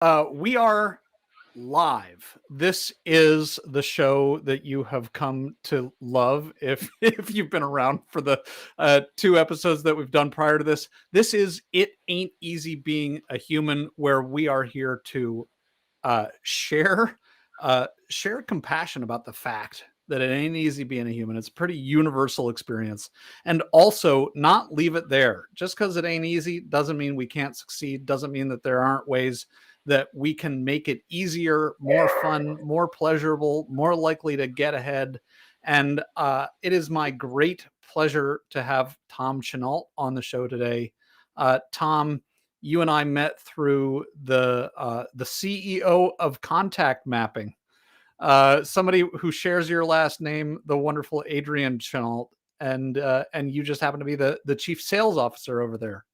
We are live. This is the show that you have come to love if if you've been around for the two episodes that we've done prior to this. This is It Ain't Easy Being a Human, where we are here to share compassion about the fact that it ain't easy being a human. It's a pretty universal experience. And also not leave it there. Just because it ain't easy doesn't mean we can't succeed, doesn't mean that there aren't ways that we can make it easier, more fun, more pleasurable, more likely to get ahead. And it is my great pleasure to have Tom Chenault on the show today. Tom, you and I met through the CEO of Contact Mapping, somebody who shares your last name, the wonderful Adrian Chenault, and you just happen to be the chief sales officer over there.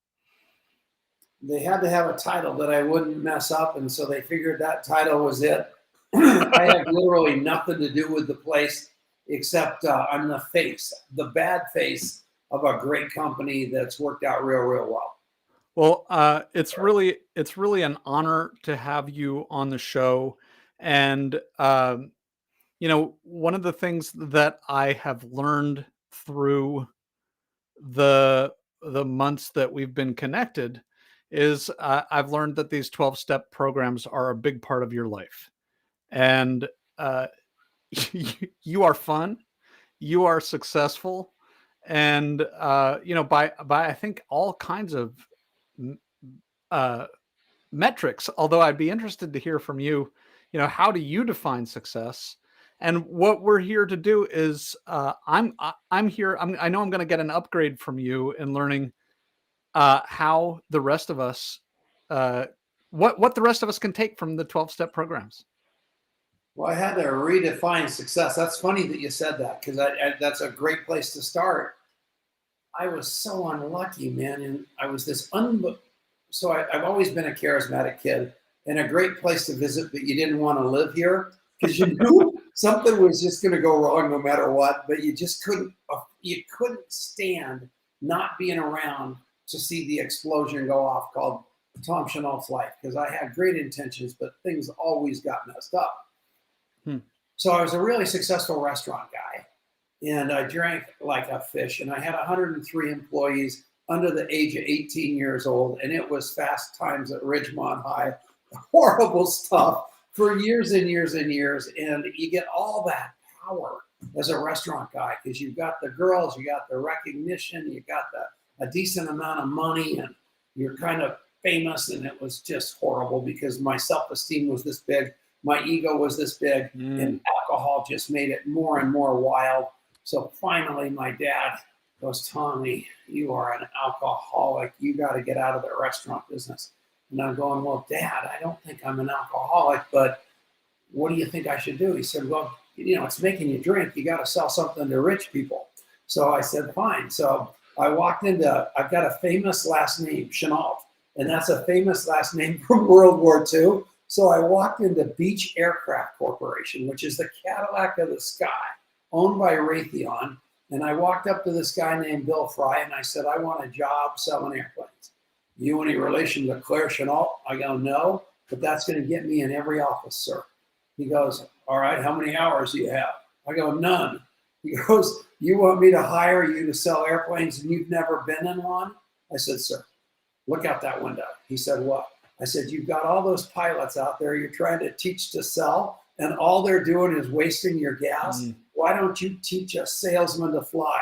They had to have a title that I wouldn't mess up, and so they figured that title was it. I have literally nothing to do with the place except I'm the face, the bad face of a great company that's worked out real well. Well, it's really an honor to have you on the show, and one of the things that I have learned through the months that we've been connected is I've learned that these 12-step programs are a big part of your life, and uh, you are fun, you are successful, and by I think all kinds of uh, metrics. Although I'd be interested to hear from you, how do you define success? And what we're here to do is, I'm here. I know I'm going to get an upgrade from you in learning how the rest of us, uh, what the rest of us can take from the 12-step programs. Well, I had to redefine success. That's funny that you said that because that's a great place to start. I was so unlucky, man, and I was so I've always been a charismatic kid and a great place to visit, but you didn't want to live here because you knew something was just going to go wrong no matter what. But you just couldn't stand not being around to see the explosion go off called Tom Chenault's life because I had great intentions, but things always got messed up. So I was a really successful restaurant guy, and I drank like a fish, and I had 103 employees under the age of 18 years old, and it was fast times at Ridgemont High, horrible stuff for years and years and years, and you get all that power as a restaurant guy because you've got the girls, you got the recognition, you got a decent amount of money, and you're kind of famous, and it was just horrible because my self-esteem was this big, my ego was this big, and alcohol just made it more and more wild. So finally, my dad goes, Tommy, you are an alcoholic. You got to get out of the restaurant business. And I'm going, well, Dad, I don't think I'm an alcoholic, but what do you think I should do? He said, well, it's making you drink. You got to sell something to rich people. So I said, fine. So I walked I've got a famous last name, Chenault, and that's a famous last name from World War II. So I walked into Beech Aircraft Corporation, which is the Cadillac of the sky, owned by Raytheon. And I walked up to this guy named Bill Fry, and I said, I want a job selling airplanes. You any relation to Claire Chenault? I go, no, but that's going to get me in every office, sir. He goes, all right, how many hours do you have? I go, none. He goes, you want me to hire you to sell airplanes and you've never been in one? I said, sir, look out that window. He said, what? I said, you've got all those pilots out there you're trying to teach to sell, and all they're doing is wasting your gas. Why don't you teach a salesman to fly?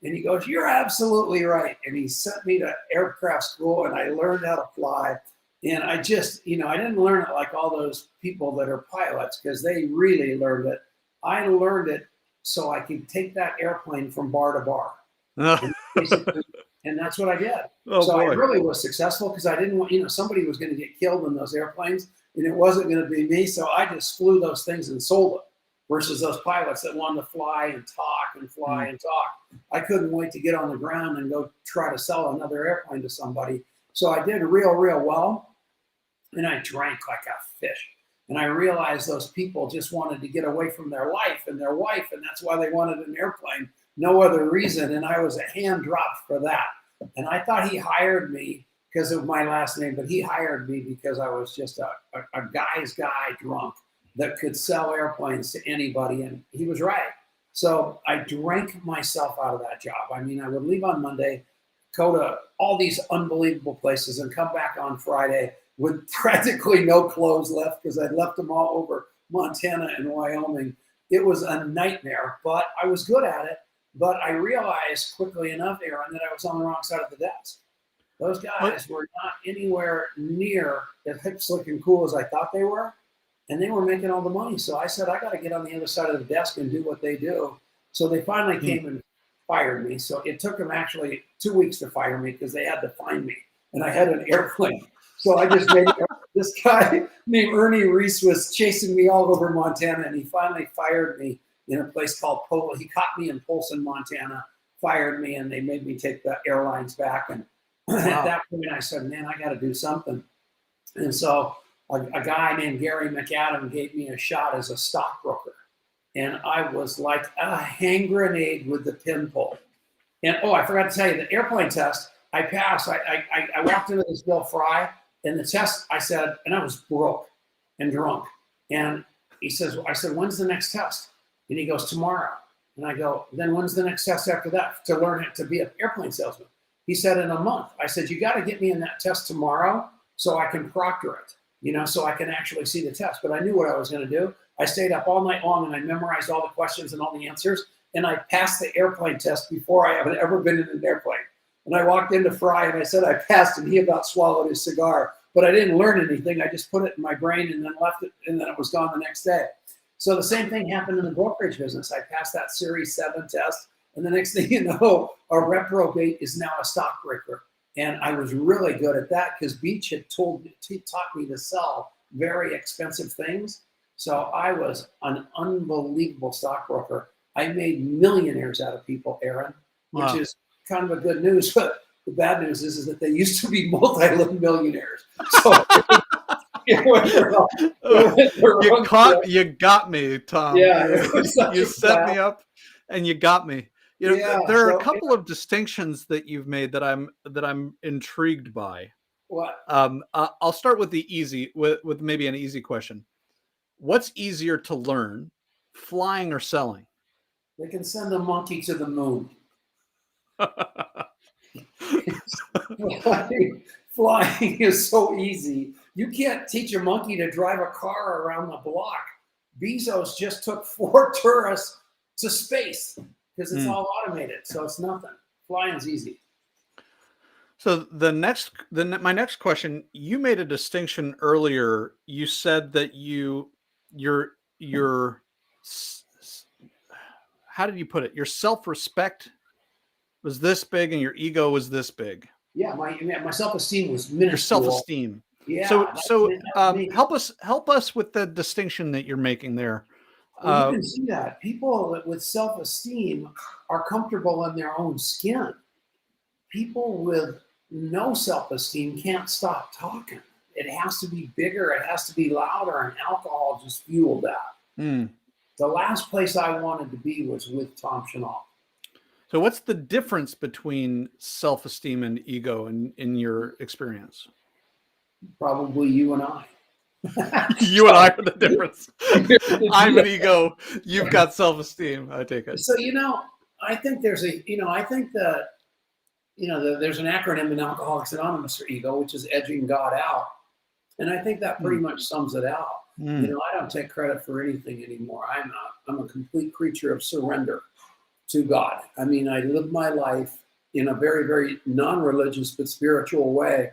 And he goes, you're absolutely right. And he sent me to aircraft school, and I learned how to fly. And I just, I didn't learn it like all those people that are pilots because they really learned it. I learned it so I could take that airplane from bar to bar. And that's what I did. I really was successful because I didn't want, somebody was going to get killed in those airplanes, and it wasn't going to be me. So I just flew those things and sold them versus those pilots that wanted to fly and talk and fly and talk. I couldn't wait to get on the ground and go try to sell another airplane to somebody. So I did real well, and I drank like a fish. And I realized those people just wanted to get away from their life and their wife, and that's why they wanted an airplane. No other reason, and I was a hand drop for that. And I thought he hired me because of my last name, but he hired me because I was just a guy's guy drunk that could sell airplanes to anybody. And he was right. So I drank myself out of that job. I mean, I would leave on Monday, go to all these unbelievable places, and come back on Friday with practically no clothes left because I'd left them all over Montana and Wyoming. It was a nightmare, but I was good at it. But I realized quickly enough, Aaron, that I was on the wrong side of the desk. Those guys were not anywhere near as hip, slick, and cool as I thought they were, and they were making all the money. So I said, I got to get on the other side of the desk and do what they do. So they finally came and fired me. So it took them actually 2 weeks to fire me because they had to find me, and I had an airplane. So I just made this guy named Ernie Reese was chasing me all over Montana, and he finally fired me in a place called Polo. He caught me in Polson, Montana, fired me, and they made me take the airlines back. And at that point, I said, man, I got to do something. And so a guy named Gary McAdam gave me a shot as a stockbroker. And I was like a hand grenade with the pinpole. And oh, I forgot to tell you, the airplane test, I passed. I walked into this Bill Fry, and the test, I said, and I was broke and drunk. And he says, I said, when's the next test? And he goes, tomorrow. And I go, then when's the next test after that to learn to be an airplane salesman? He said, in a month. I said, you got to get me in that test tomorrow so I can proctor it, so I can actually see the test. But I knew what I was going to do. I stayed up all night long, and I memorized all the questions and all the answers. And I passed the airplane test before I had ever been in an airplane. And I walked into Fry, and I said I passed, and he about swallowed his cigar. But I didn't learn anything. I just put it in my brain and then left it, and then it was gone the next day. So the same thing happened in the brokerage business. I passed that Series 7 test, and the next thing you know, a reprobate is now a stockbroker. And I was really good at that because Beach had taught me to sell very expensive things. So I was an unbelievable stockbroker. I made millionaires out of people, Aaron, which is kind of a good news. But the bad news is that they used to be multi-millionaires. So you got me, Tom. Yeah, you set me up, and you got me. There are a couple of distinctions that you've made that I'm intrigued by. What? I'll start with the easy, with maybe an easy question. What's easier to learn, flying or selling? They can send a monkey to the moon. Flying is so easy. You can't teach a monkey to drive a car around the block. Bezos just took 4 tourists to space because it's all automated. So it's nothing. Flying's easy. So my next question, you made a distinction earlier. You said that your how did you put it? Your self-respect was this big and your ego was this big. Yeah, my self-esteem was minuscule. Your self-esteem. Yeah. So help us with the distinction that you're making there. Well, you can see that people with self-esteem are comfortable in their own skin. People with no self-esteem can't stop talking. It has to be bigger. It has to be louder, and alcohol just fueled that. The last place I wanted to be was with Tom Chenault. So what's the difference between self-esteem and ego in your experience? Probably you and I. You and I are the difference. I'm an ego. You've got self-esteem. I take it. So, I think there's there's an acronym in Alcoholics Anonymous for ego, which is edging God out. And I think that pretty much sums it out. I don't take credit for anything anymore. I'm a complete creature of surrender to God. I mean, I live my life in a very, very non-religious but spiritual way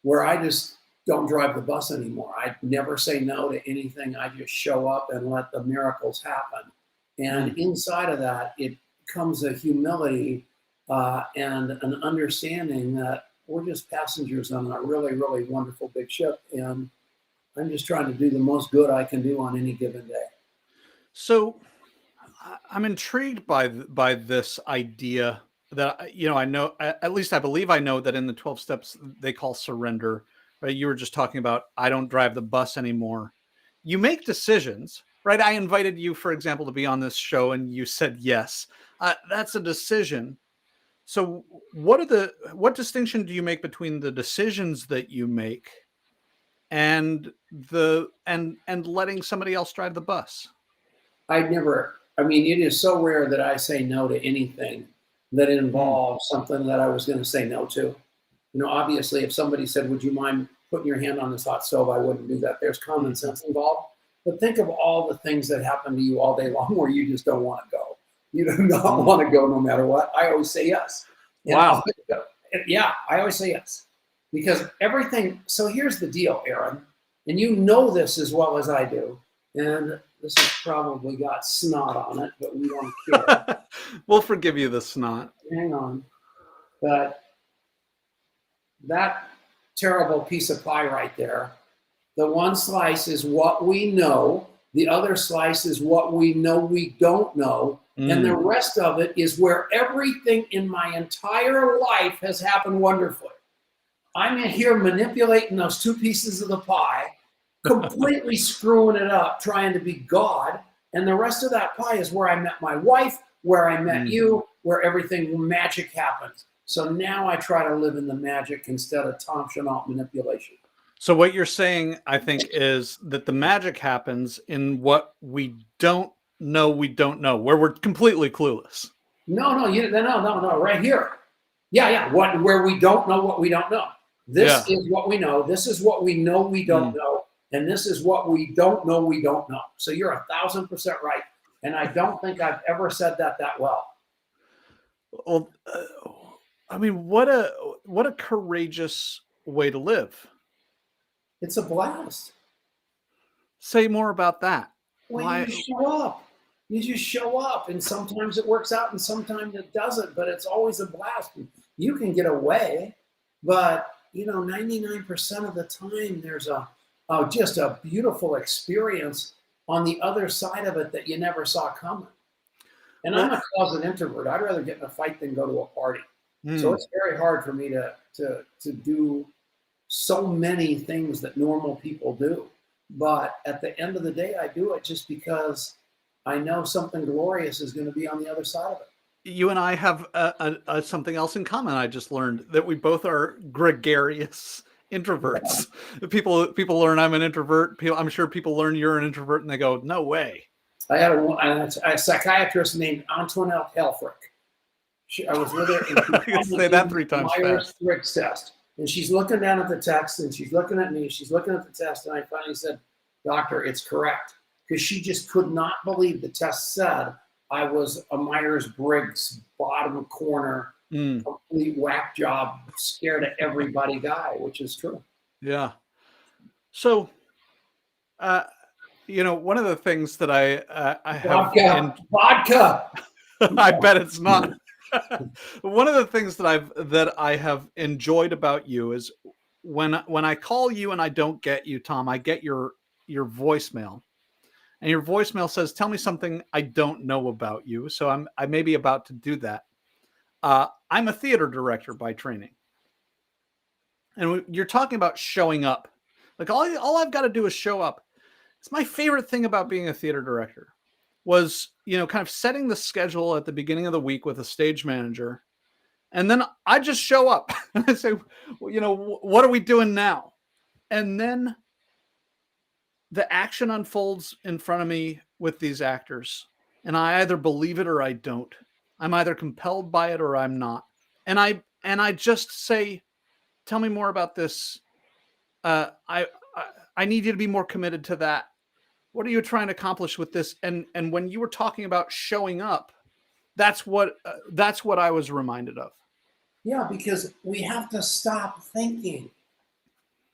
where I just don't drive the bus anymore. I never say no to anything. I just show up and let the miracles happen. And inside of that, it comes a humility and an understanding that we're just passengers on a really, really wonderful big ship. And I'm just trying to do the most good I can do on any given day. So I'm intrigued by this idea that, I know, at least I believe I know that in the 12 steps they call surrender. Right? You were just talking about, I don't drive the bus anymore. You make decisions, right? I invited you, for example, to be on this show and you said yes. That's a decision. So what distinction do you make between the decisions that you make and and letting somebody else drive the bus? I mean, it is so rare that I say no to anything that Mm, involves something that I was going to say no to. Obviously, if somebody said, "Would you mind putting your hand on this hot stove?" I wouldn't do that. There's common mhm. sense involved. But think of all the things that happen to you all day long where you just don't want to go. You do not Mm. want to go no matter what. I always say yes. And Wow. yeah, I always say yes because everything. So here's the deal, Aaron, and you know this as well as I do. And this has probably got snot on it, but we don't care. We'll forgive you the snot. Hang on. But that terrible piece of pie right there, the one slice is what we know, the other slice is what we know we don't know, and the Mm. rest of it is where everything in my entire life has happened wonderfully. I'm in here manipulating those two pieces of the pie, completely screwing it up, trying to be God. And the rest of that pie is where I met my wife, where I met Mhm. you, where everything magic happens. So now I try to live in the magic instead of Tom Chenault manipulation. So what you're saying, I think, is that the magic happens in what we don't know, where we're completely clueless. No, right here. Yeah. What where we don't know what we don't know. This Yeah. is what we know. This is what we know we don't Mm. know, and this is what we don't know we don't know. So you're 1,000% right, and I don't think I've ever said that well. Well, I mean, what a courageous way to live. It's a blast. Say more about that. When Why? you show up, you just show up, and sometimes it works out, and sometimes it doesn't. But it's always a blast. You can get away, but 99% of the time, there's just a beautiful experience on the other side of it that you never saw coming. And I'm Well, a closet introvert. I'd rather get in a fight than go to a party. So mm, it's very hard for me to do so many things that normal people do. But at the end of the day, I do it just because I know something glorious is going to be on the other side of it. you and I have something else in common. I just learned that we both are gregarious Yeah. introverts. People learn I'm an introvert. I'm sure people learn you're an introvert, and they go, "No way." I had a psychiatrist named Antoinette Helfrich. I was with her, and she I can finally say gave that me three the times Myers fast. Briggs test. And she's looking down at the text, and she's looking at me. She's looking at the test, and I finally said, "Doctor, it's correct," because she just could not believe the test said I was a Myers Briggs bottom corner, Mm, complete whack job, scared of everybody guy, which is true. yeah. So, uh, one of the things that I have Vodka, in vodka. I bet it's not. One of the things that I have enjoyed about you is when I call you and I don't get you, Tom, I get your voicemail. And your voicemail says, "Tell me something I don't know about you." So I may be about to do that. I'm a theater director by training. And you're talking about showing up. Like all I've got to do is show up. It's my favorite thing about being a theater director was, kind of setting the schedule at the beginning of the week with a stage manager. And then I just show up and I say, well, what are we doing now? And then the action unfolds in front of me with these actors. And I either believe it or I don't. I'm either compelled by it or I'm not. And I just say, tell me more about this. Uh, I, I I need you to be more committed to that. What are you trying to accomplish with this? And when you were talking about showing up, that's what I was reminded of. Yeah, because we have to stop thinking.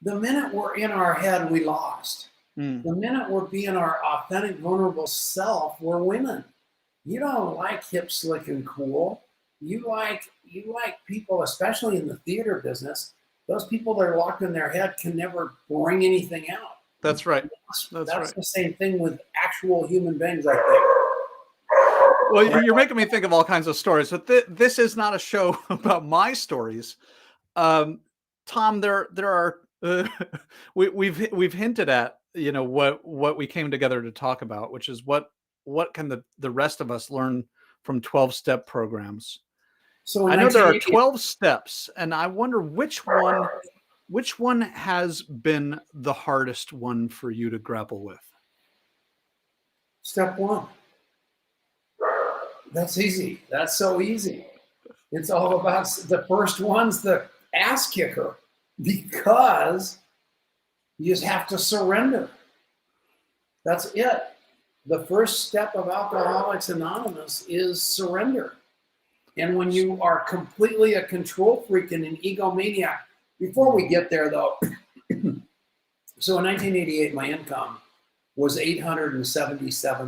The minute we're in our head, we lost. Mm, The minute we're being our authentic, vulnerable self, we're winning. You don't like hip, slick, and cool. You like people, especially in the theater business. Those people that are locked in their head can never bring anything out. that's right. That's That's right. the same thing with actual human beings, I think. Well, Right? you're making me think of all kinds of stories, but this is not a show about my stories. Um, Tom, there are we've hinted at what we came together to talk about, which is what can the rest of us learn from 12 step programs. So in I know there are 1988, 12 steps, and I wonder which one has been the hardest one for you to grapple with? step one, that's easy. That's so easy. It's all about the first one's the ass kicker because you just have to surrender. That's it. The first step of Alcoholics Anonymous is surrender. And when you are completely a control freak and an egomaniac, before we get there though, so in 1988, my income was $877,000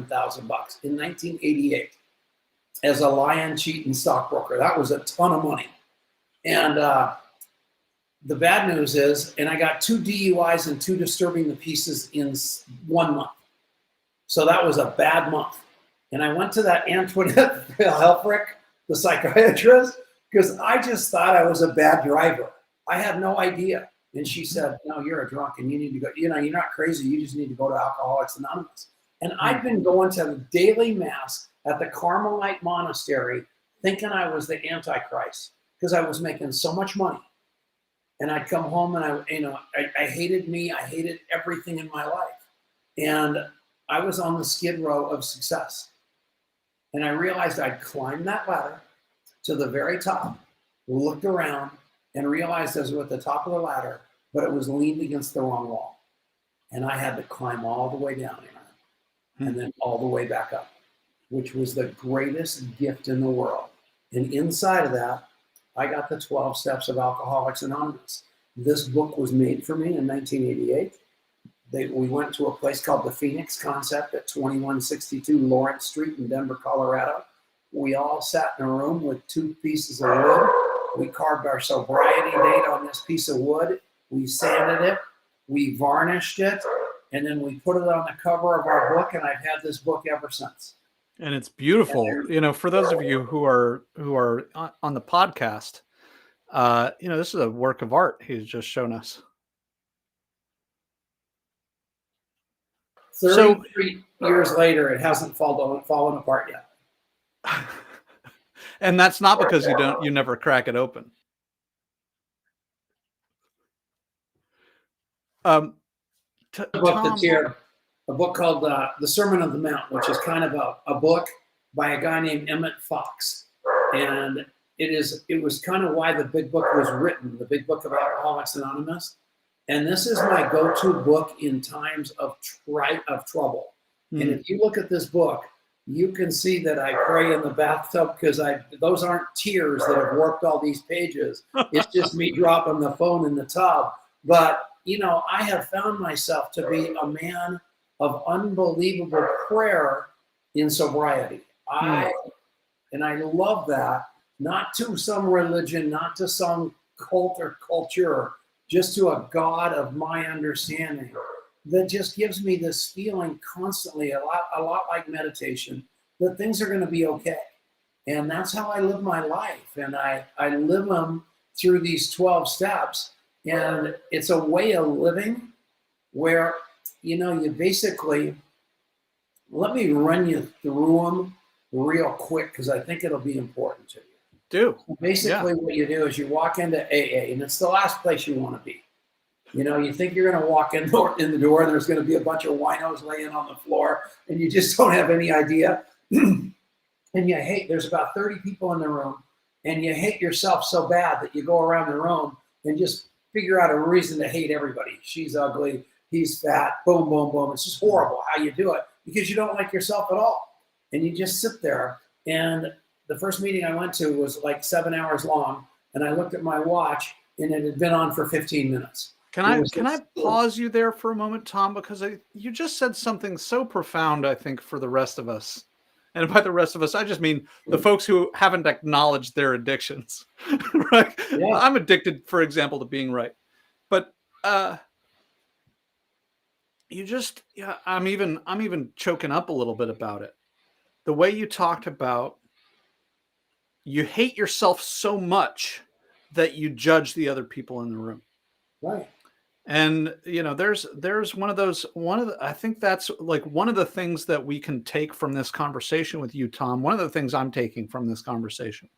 in 1988 as a lion, cheat, and stockbroker. That was a ton of money. And the bad news is, and I got 2 DUIs and 2 disturbing the pieces in 1 month. So that was a bad month. And I went to that Antoinette Helfrich, the psychiatrist, because I just thought I was a bad driver. I had no idea. And she said, no, you're a drunk and you need to go, you're not crazy. You just need to go to Alcoholics Anonymous. And I'd been going to the daily mass at the Carmelite monastery thinking I was the Antichrist because I was making so much money. And I'd come home and I hated me. I hated everything in my life. And I was on the skid row of success. And I realized I'd climbed that ladder to the very top, looked around, and realized I was at the top of the ladder, but it was leaned against the wrong wall. And I had to climb all the way down, and then all the way back up, which was the greatest gift in the world. And inside of that, I got the 12 Steps of Alcoholics Anonymous. This book was made for me in 1988. We went to a place called the Phoenix Concept at 2162 Lawrence Street in Denver, Colorado. We all sat in a room with 2 pieces of wood. We carved our sobriety date on this piece of wood. We sanded it, we varnished it, and then we put it on the cover of our book, and I've had this book ever since. And it's beautiful. For those of you who are on the podcast, this is a work of art he's just shown us. 33 years later, it hasn't fallen apart yet. And that's not because you never crack it open. A book called The Sermon on the Mount, which is kind of a book by a guy named Emmett Fox. And it was kind of why the big book was written, the big book of Alcoholics Anonymous. And this is my go-to book in times of trouble. And if you look at this book, you can see that I pray in the bathtub because those aren't tears that have warped all these pages. It's just me dropping the phone in the tub. But, I have found myself to be a man of unbelievable prayer in sobriety. And I love that, not to some religion, not to some cult or culture, just to a God of my understanding that just gives me this feeling constantly, a lot like meditation, that things are going to be okay. And that's how I live my life. And I live them through these 12 steps. And it's a way of living where, you basically, let me run you through them real quick because I think it'll be important to you. Basically, what you do is you walk into AA, and it's the last place you want to be. You think you're going to walk in the door, and there's going to be a bunch of winos laying on the floor, and you just don't have any idea. And there's about 30 people in the room, and you hate yourself so bad that you go around the room and just figure out a reason to hate everybody. She's ugly, he's fat, boom, boom, boom. It's just horrible how you do it because you don't like yourself at all. And you just sit there, and the first meeting I went to was like 7 hours long, and I looked at my watch, and it had been on for 15 minutes. Can I pause you there for a moment, Tom? Because you just said something so profound, I think, for the rest of us. And by the rest of us, I just mean the folks who haven't acknowledged their addictions. Right? Yeah. I'm addicted, for example, to being right. But I'm even choking up a little bit about it. The way you talked about you hate yourself so much that you judge the other people in the room. Right. And there's I think that's like one of the things that we can take from this conversation with you, Tom. One of the things I'm taking from this conversation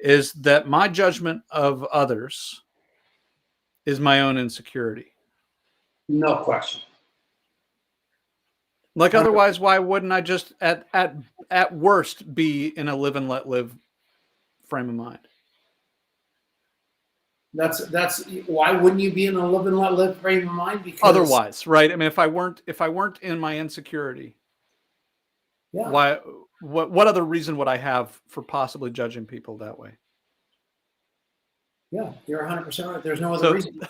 is that my judgment of others is my own insecurity. No question. Like, otherwise, why wouldn't I just at worst be in a live and let live frame of mind? That's why wouldn't you be in a live and let live frame of mind? Because Otherwise, right? I mean, if I weren't in my insecurity, yeah, why? What other reason would I have for possibly judging people that way? yeah, you're 100% right. There's no other So, reason.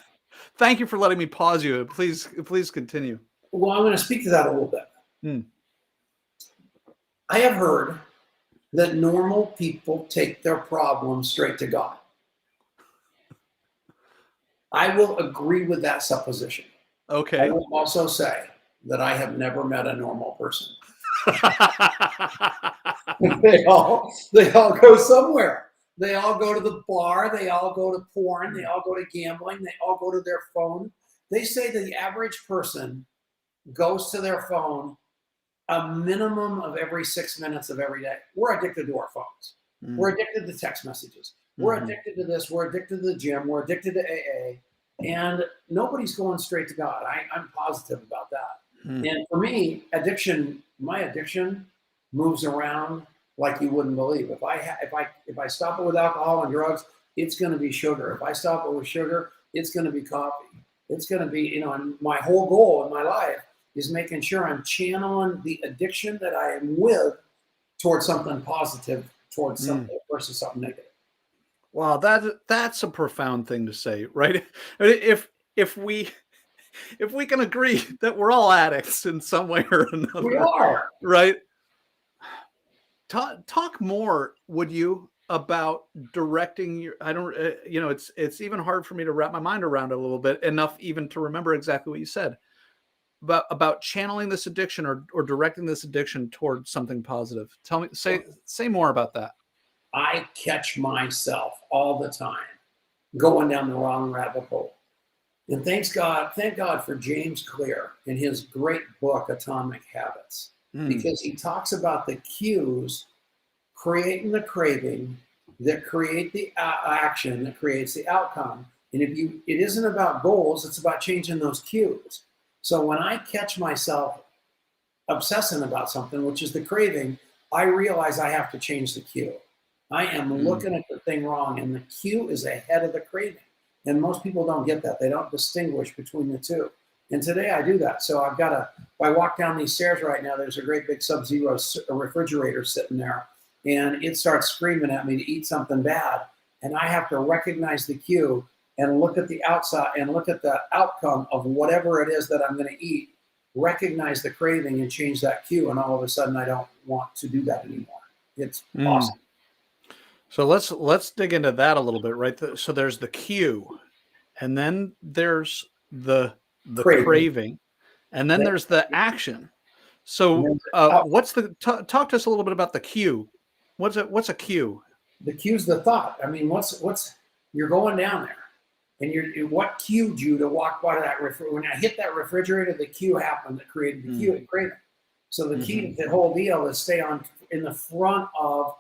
thank you for letting me pause you. Please continue. Well, I'm going to speak to that a little bit. Hmm. I have heard that normal people take their problems straight to God. I will agree with that supposition. I Okay. will also say that I have never met a normal person. They all go somewhere. They all go to the bar. They all go to porn. They all go to gambling. They all go to their phone. They say the average person goes to their phone a minimum of every 6 minutes of every day. We're addicted to our phones. Mm. We're addicted to text messages. We're addicted to this. We're addicted to the gym. We're addicted to AA. And nobody's going straight to God. I'm positive about that. Mm. And for me, my addiction moves around like you wouldn't believe. If I stop it with alcohol and drugs, it's going to be sugar. If I stop it with sugar, it's going to be coffee. It's going to be, and my whole goal in my life is making sure I'm channeling the addiction that I am with towards something positive, towards something versus something negative. Wow, that's a profound thing to say, right? If we can agree that we're all addicts in some way or We another, are. right? Talk more, would you, about directing your? I don't, it's even hard for me to wrap my mind around it a little bit enough even to remember exactly what you said about channeling this addiction or directing this addiction toward something positive. Say more about that. I catch myself all the time going down the wrong rabbit hole. And thank God for James Clear in his great book, Atomic Habits, because he talks about the cues creating the craving that create the action that creates the outcome. And it isn't about goals, it's about changing those cues. So when I catch myself obsessing about something, which is the craving, I realize I have to change the cue. I am looking at the thing wrong, and the cue is ahead of the craving. And most people don't get that. They don't distinguish between the two. And today I do that. So if I walk down these stairs right now, there's a great big Sub-Zero refrigerator sitting there, and it starts screaming at me to eat something bad. And I have to recognize the cue and look at the outside and look at the outcome of whatever it is that I'm going to eat, recognize the craving and change that cue. And all of a sudden I don't want to do that anymore. It's awesome. So let's dig into that a little bit, right? So there's the cue, and then there's the craving, and then there's the action. So what's talk to us a little bit about the cue? What's a cue? The cue's the thought. I mean, you're going down there, and what cued you to walk by that when I hit that refrigerator, the cue happened that created the cue and craving. So the key to the whole deal is stay in the front of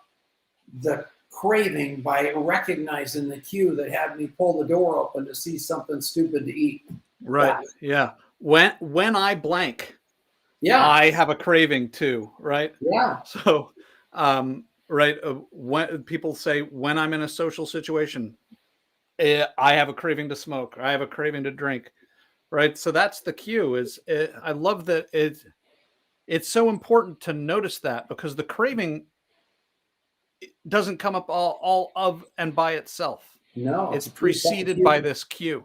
the craving by recognizing the cue that had me pull the door open to see something stupid to eat. Right. Yeah. When I blank, I have a craving too. Right. Yeah. So, right. When people say when I'm in a social situation, I have a craving to smoke. Or I have a craving to drink. Right. So that's the cue. I love that it's so important to notice that, because the craving doesn't come up all of and by itself. No, it's preceded by this cue.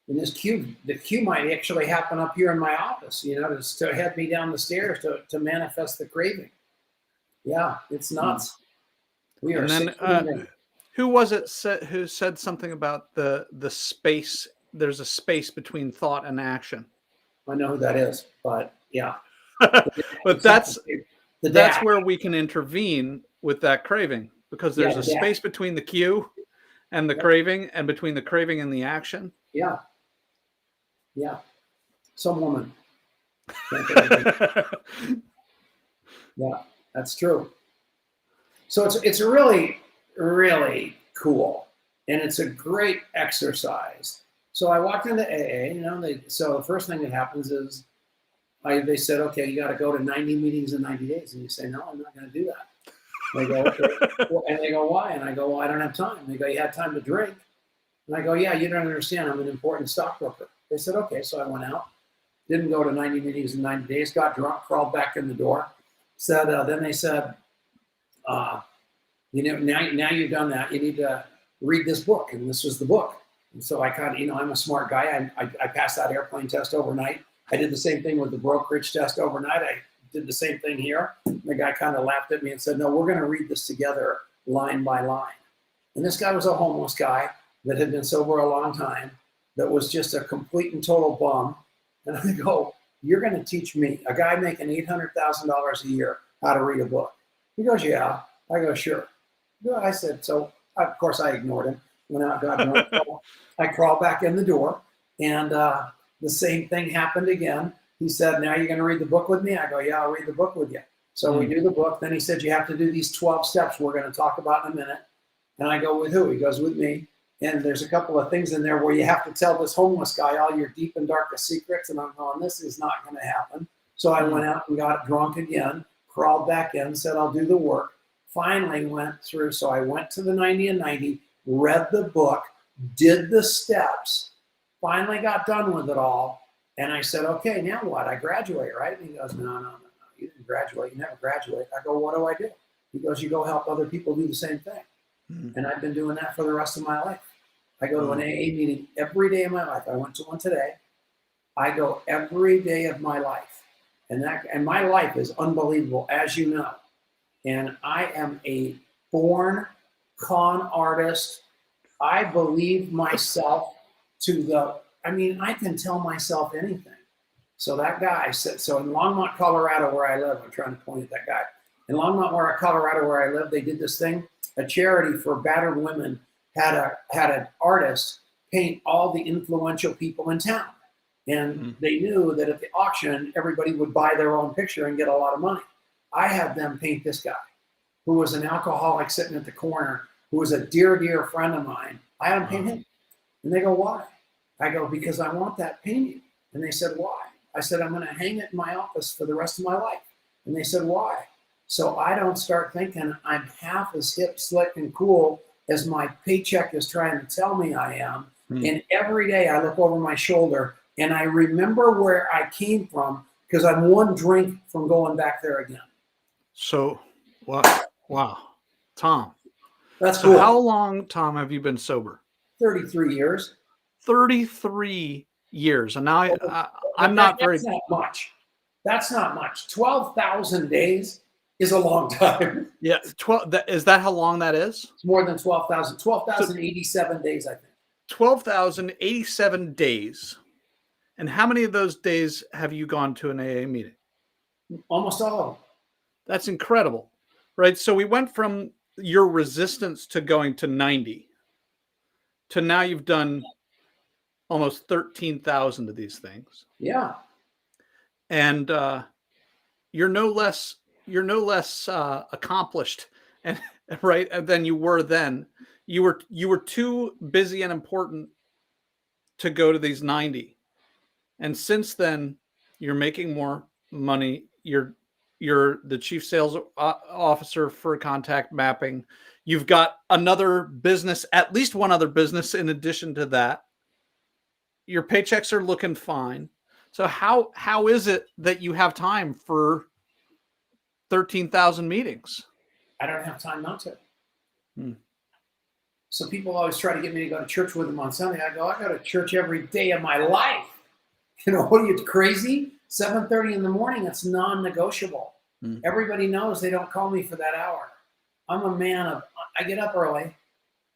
And the cue might actually happen up here in my office, to head me down the stairs to manifest the craving. Yeah, it's nuts. We are. And then, who was it who said something about the space? There's a space between thought and action. I know who that is, but yeah. But that's where we can intervene with that craving, because there's a space between the cue and the craving, and between the craving and the action. Yeah. Yeah. Some woman. Yeah, that's true. So it's really, really cool. And it's a great exercise. So I walked into AA, so the first thing that happens is they said, okay, you got to go to 90 meetings in 90 days. And you say, no, I'm not going to do that. They go, okay. Well, and they go, why? And I go, well, I don't have time. They go, you had time to drink. And I go, yeah, you don't understand. I'm an important stockbroker. They said, okay. So I went out, didn't go to 90 meetings in 90 days, got drunk, crawled back in the door. Then they said, now you've done that. You need to read this book. And this was the book. And so I kind of, I'm a smart guy. I passed that airplane test overnight. I did the same thing with the brokerage test overnight. I did the same thing here. The guy kind of laughed at me and said, no, we're going to read this together line by line. And this guy was a homeless guy that had been sober a long time, that was just a complete and total bum. And I go, you're going to teach me, a guy making $800,000 a year, how to read a book? He goes, yeah. I go, sure. I said, so of course I ignored him. Went out, got drunk. I crawled back in the door, and the same thing happened again. He said, now you're going to read the book with me? I go, yeah, I'll read the book with you. So we do the book. Then he said, you have to do these 12 steps we're going to talk about in a minute. And I go, with who? He goes, with me. And there's a couple of things in there where you have to tell this homeless guy all your deep and darkest secrets. And I'm going, this is not going to happen. So I went out and got drunk again, crawled back in, said, I'll do the work. Finally went through. So I went to the 90 and 90, read the book, did the steps, finally got done with it all. And I said, okay, now what? I graduate, right? And he goes, no. You didn't graduate. You never graduate. I go, what do I do? He goes, you go help other people do the same thing. Mm-hmm. And I've been doing that for the rest of my life. I go to an AA meeting every day of my life. I went to one today. I go every day of my life. And my life is unbelievable, as you know. And I am a born con artist. I believe myself I can tell myself anything. So that guy said, so in Longmont, Colorado, where I live, I'm trying to point at that guy. In Longmont, Colorado, where I live, they did this thing. A charity for battered women had an artist paint all the influential people in town. And they knew that at the auction, everybody would buy their own picture and get a lot of money. I had them paint this guy, who was an alcoholic sitting at the corner, who was a dear, dear friend of mine. I had them paint him. And they go, why? I go, because I want that painting. And they said, why? I said, I'm going to hang it in my office for the rest of my life. And they said, why? So I don't start thinking I'm half as hip, slick, and cool as my paycheck is trying to tell me I am. And every day I look over my shoulder and I remember where I came from, because I'm one drink from going back there again. So, wow. Tom. That's so cool. How long, Tom, have you been sober? 33 years. 33 years. And now I'm not very... That's not much. That's not much. 12,000 days is a long time. Yeah. Is that how long that is? It's more than 12,000. 12,087 days, I think. 12,087 days. And how many of those days have you gone to an AA meeting? Almost all of them. That's incredible, right? So we went from your resistance to going to 90 to now you've done almost 13,000 of these things. Yeah. And you're no less accomplished and right than you were then. You were too busy and important to go to these 90. And since then, you're making more money. You're the chief sales officer for contact mapping. You've got another business, at least one other business in addition to that. Your paychecks are looking fine. So how is it that you have time for 13,000 meetings? I don't have time not to. So people always try to get me to go to church with them on Sunday. I go to church every day of my life. What are you, crazy? 7:30 in the morning, it's non-negotiable. Everybody knows they don't call me for that hour. I'm a man I get up early.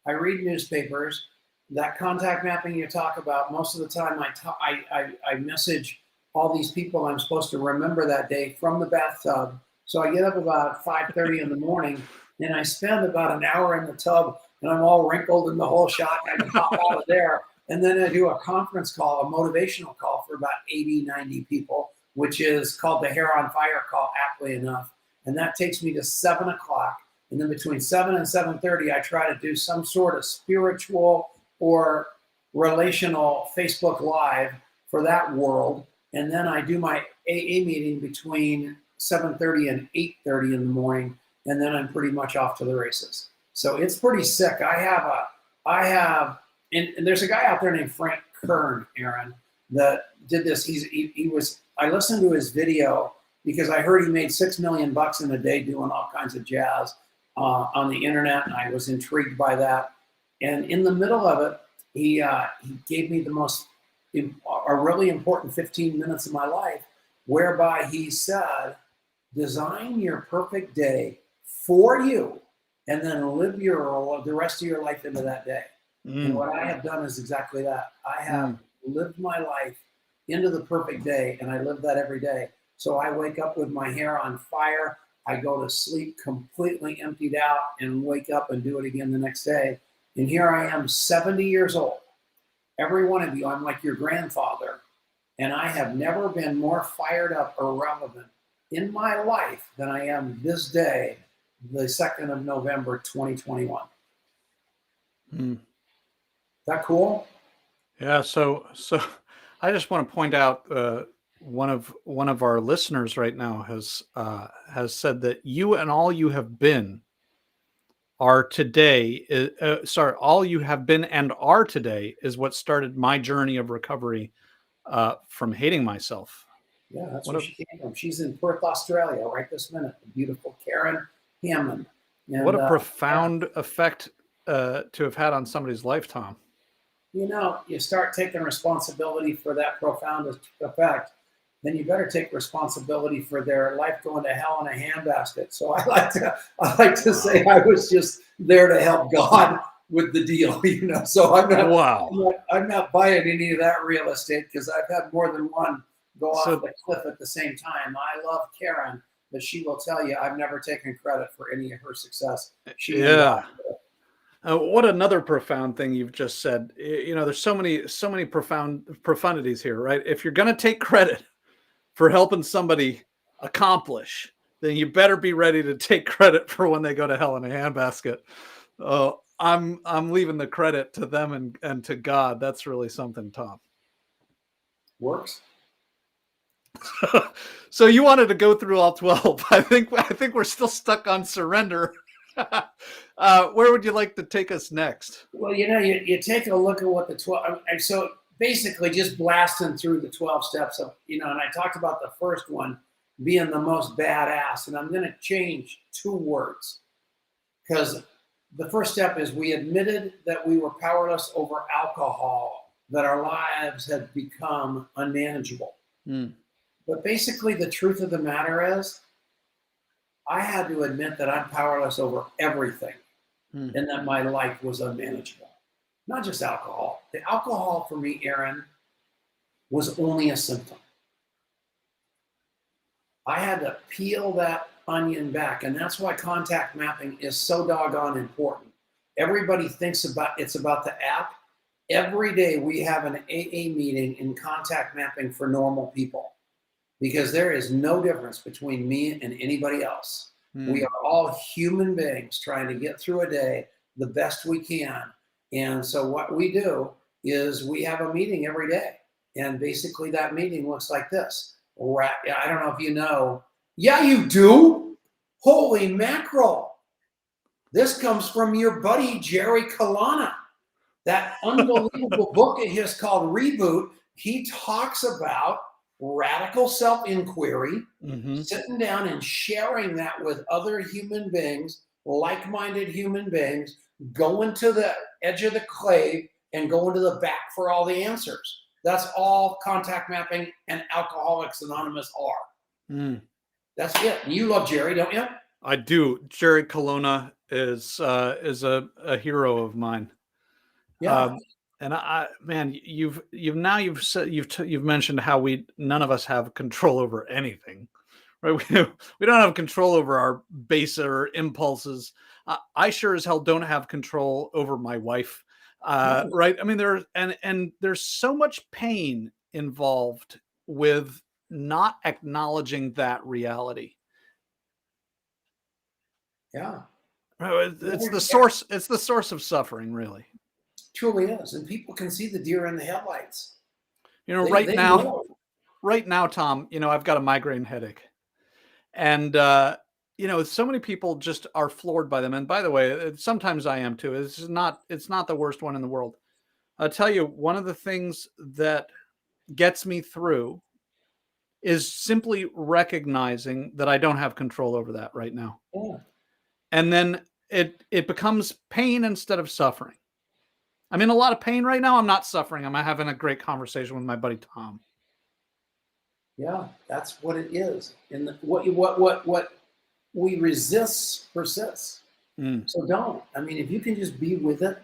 I read newspapers. That contact mapping you talk about, most of the time I message all these people I'm supposed to remember that day from the bathtub. So I get up about 5:30 in the morning and I spend about an hour in the tub and I'm all wrinkled in the whole shot. And I can pop out of there. And then I do a conference call, a motivational call for about 80, 90 people, which is called the Hair on Fire call, aptly enough. And that takes me to 7 o'clock. And then between 7 and 7:30, I try to do some sort of spiritual or relational Facebook Live for that world. And then I do my AA meeting between 7:30 and 8:30 in the morning, and then I'm pretty much off to the races. So it's pretty sick. And there's a guy out there named Frank Kern, Aaron, that did this. I listened to his video because I heard he made $6 million in a day doing all kinds of jazz on the internet, and I was intrigued by that. And in the middle of it, he gave me a really important 15 minutes of my life, whereby he said, design your perfect day for you, and then live the rest of your life into that day. And what I have done is exactly that. I have lived my life into the perfect day, and I live that every day. So I wake up with my hair on fire. I go to sleep completely emptied out and wake up and do it again the next day. And here I am, 70 years old. Every one of you, I'm like your grandfather. And I have never been more fired up or relevant in my life than I am this day, the 2nd of November, 2021. Is that cool? Yeah. So I just want to point out one of our listeners right now has said that you and all you have been are today. All you have been and are today is what started my journey of recovery from hating myself. Yeah, that's What where a she came from. She's in Perth, Australia, right this minute. The beautiful Karen Hammond. what And a yeah, profound effect to have had on somebody's life, Tom. you start taking responsibility for that profound effect, then you better take responsibility for their life going to hell in a handbasket. So I like to say I was just there to help God with the deal, So Wow. I'm not buying any of that real estate because I've had more than one go off So the cliff at the same time. I love Karen, but she will tell you I've never taken credit for any of her success. She and God. yeah. What another profound thing you've just said. There's so many profound profundities here, right? If you're going to take credit for helping somebody accomplish, then you better be ready to take credit for when they go to hell in a handbasket. I'm leaving the credit to them and to God. That's really something, Tom. Works. So you wanted to go through all 12. I think we're still stuck on surrender. Where would you like to take us next? Well, you take a look at what the 12, so basically just blasting through the 12 steps of, and I talked about the first one being the most badass, and I'm going to change 2 words because the first step is we admitted that we were powerless over alcohol, that our lives had become unmanageable. Mm. But basically, the truth of the matter is, I had to admit that I'm powerless over everything. And that my life was unmanageable. Not just alcohol. The alcohol for me, Aaron, was only a symptom. I had to peel that onion back, and that's why contact mapping is so doggone important. Everybody thinks it's about the app. Every day we have an AA meeting in contact mapping for normal people because there is no difference between me and anybody else. We are all human beings trying to get through a day the best we can. And so what we do is we have a meeting every day. And basically that meeting looks like this. I don't know if you know. Yeah, you do. Holy mackerel. This comes from your buddy, Jerry Kalana. That unbelievable book of his called Reboot. He talks about radical self-inquiry, sitting down and sharing that with other human beings, like-minded human beings, going to the edge of the clay and going to the back for all the answers. That's all contact mapping and Alcoholics Anonymous are. That's it. You love Jerry, don't you? I do. Jerry Colonna is a hero of mine. Yeah. And man, you've mentioned how none of us have control over anything, right? We don't have control over our baser impulses. I sure as hell don't have control over my wife, right? I mean, there's so much pain involved with not acknowledging that reality. Yeah. It's the source. It's the source of suffering, really. Truly is, and people can see the deer in the headlights. You know, They know. right now, Tom. You know, I've got a migraine headache, and you know, so many people just are floored by them. And by the way, sometimes I am too. It's not the worst one in the world. I'll tell you, one of the things that gets me through is simply recognizing that I don't have control over that right now. Yeah. And then it becomes pain instead of suffering. I'm in a lot of pain right now. I'm not suffering. I'm having a great conversation with my buddy Tom. Yeah, that's what it is. And what we resist persists. Mm, So don't. I mean, if you can just be with it,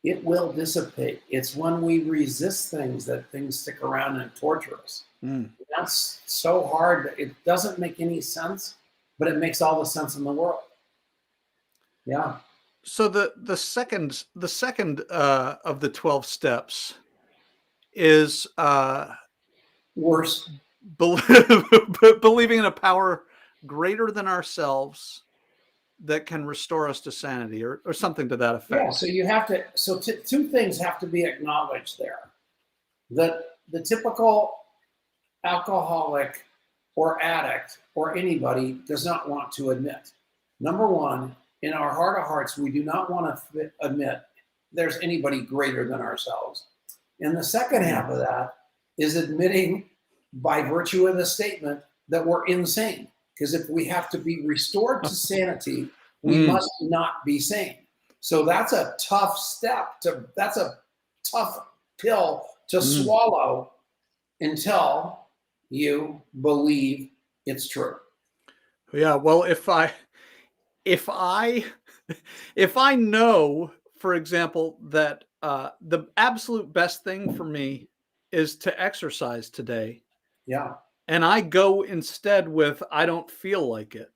it will dissipate. It's when we resist things that things stick around and torture us. mm. That's so hard. It doesn't make any sense, but it makes all the sense in the world. Yeah. So the second of the 12 steps is Worse. bel believing in a power greater than ourselves that can restore us to sanity, or something to that Yeah. effect. So you have to. So two things have to be acknowledged there. That the typical alcoholic or addict or anybody does not want to admit. Number one, in our heart of hearts, we do not want to admit there's anybody greater than ourselves. And the second half of that is admitting by virtue of the statement that we're insane. Because if we have to be restored to sanity, we Mm, must not be sane. So that's a tough step that's a tough pill to mm. swallow until you believe it's true. Yeah, well, if I if I know, for example, that the absolute best thing for me is to exercise today, Yeah. and I go instead with I don't feel like it.